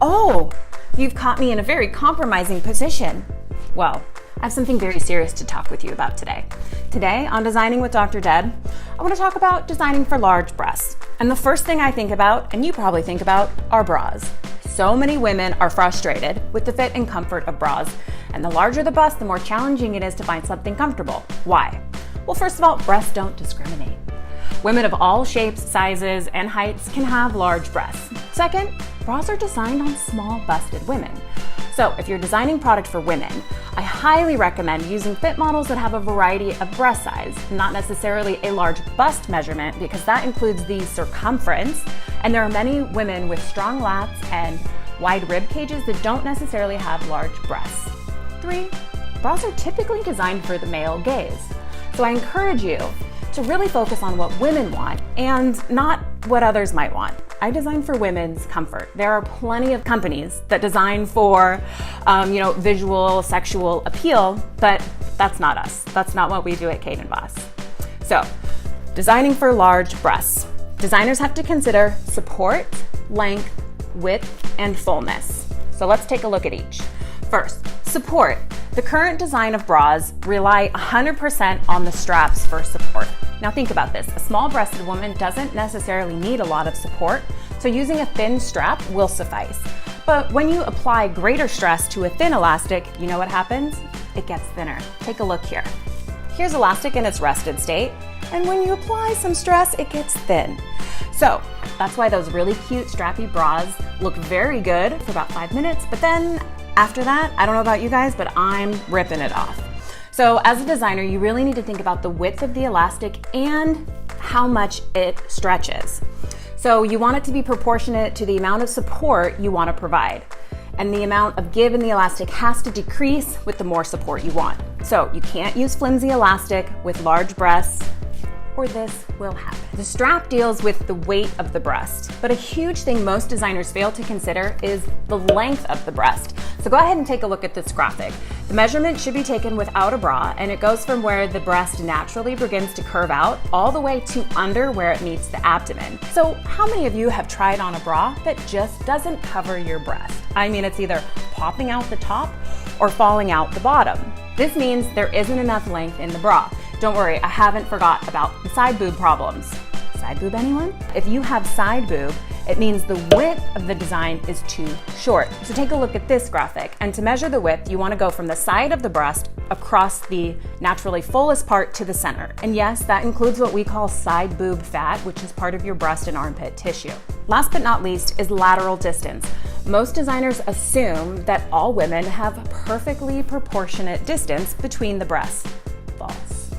Oh, you've caught me in a very compromising position. Well, I have something very serious to talk with you about today. Today on Designing with Dr. Deb, I want to talk about designing for large breasts. And the first thing I think about, and you probably think about, are bras. So many women are frustrated with the fit and comfort of bras, and the larger the bust, the more challenging it is to find something comfortable. Why? Well, first of all, breasts don't discriminate. Women of all shapes, sizes, and heights can have large breasts. Second, bras are designed on small busted women. So if you're designing product for women, I highly recommend using fit models that have a variety of breast size, not necessarily a large bust measurement, because that includes the circumference, and there are many women with strong lats and wide rib cages that don't necessarily have large breasts. 3, bras are typically designed for the male gaze. So I encourage you to really focus on what women want and not what others might want. I design for women's comfort. There are plenty of companies that design for, visual, sexual appeal, but that's not us. That's not what we do at Kade Vos. So, designing for large breasts. Designers have to consider support, length, width, and fullness. So let's take a look at each. First, support. The current design of bras rely 100% on the straps for support. Now think about this. A small-breasted woman doesn't necessarily need a lot of support, so using a thin strap will suffice. But when you apply greater stress to a thin elastic, you know what happens? It gets thinner. Take a look here. Here's elastic in its rested state, and when you apply some stress, it gets thin. So that's why those really cute strappy bras look very good for about 5 minutes, but then after that, I don't know about you guys, but I'm ripping it off. So as a designer, you really need to think about the width of the elastic and how much it stretches. So you want it to be proportionate to the amount of support you want to provide. And the amount of give in the elastic has to decrease with the more support you want. So you can't use flimsy elastic with large breasts, or this will happen. The strap deals with the weight of the breast, but a huge thing most designers fail to consider is the length of the breast. So go ahead and take a look at this graphic. The measurement should be taken without a bra, and it goes from where the breast naturally begins to curve out all the way to under where it meets the abdomen. So how many of you have tried on a bra that just doesn't cover your breast? I mean, it's either popping out the top or falling out the bottom. This means there isn't enough length in the bra. Don't worry, I haven't forgot about the side boob problems. Side boob, anyone? If you have side boob, it means the width of the design is too short. So take a look at this graphic, and to measure the width, you want to go from the side of the breast across the naturally fullest part to the center. And yes, that includes what we call side boob fat, which is part of your breast and armpit tissue. Last but not least is lateral distance. Most designers assume that all women have perfectly proportionate distance between the breasts. False.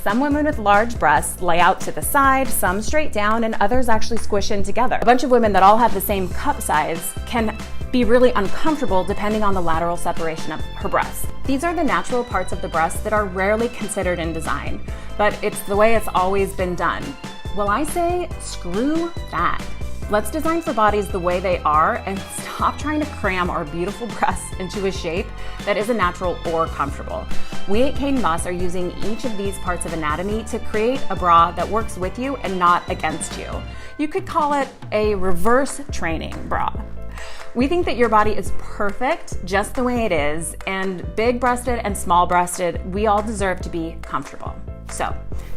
Some women with large breasts lay out to the side, some straight down, and others actually squish in together. A bunch of women that all have the same cup size can be really uncomfortable depending on the lateral separation of her breasts. These are the natural parts of the breast that are rarely considered in design, but it's the way it's always been done. Well, I say screw that. Let's design for bodies the way they are and stop trying to cram our beautiful breasts into a shape that isn't natural or comfortable. We at Kade Vos are using each of these parts of anatomy to create a bra that works with you and not against you. You could call it a reverse training bra. We think that your body is perfect just the way it is, and big-breasted and small-breasted, we all deserve to be comfortable. So,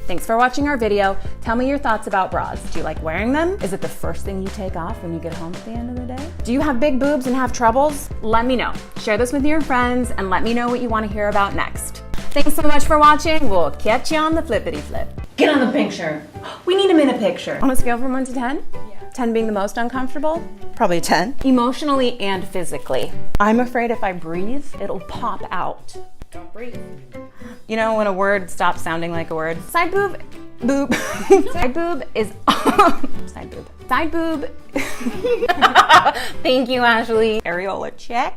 thanks for watching our video. Tell me your thoughts about bras. Do you like wearing them? Is it the first thing you take off when you get home at the end of the day? Do you have big boobs and have troubles? Let me know. Share this with your friends and let me know what you want to hear about next. Thanks so much for watching. We'll catch you on the flippity flip. Get on the picture. We need him in a picture. On a scale from 1 to 10? Yeah. 10 being the most uncomfortable? Probably a 10. Emotionally and physically. I'm afraid if I breathe, it'll pop out. Don't breathe. You know when a word stops sounding like a word? Side boob, boob. Side boob is, side boob. Side boob. Thank you, Ashley. Areola check.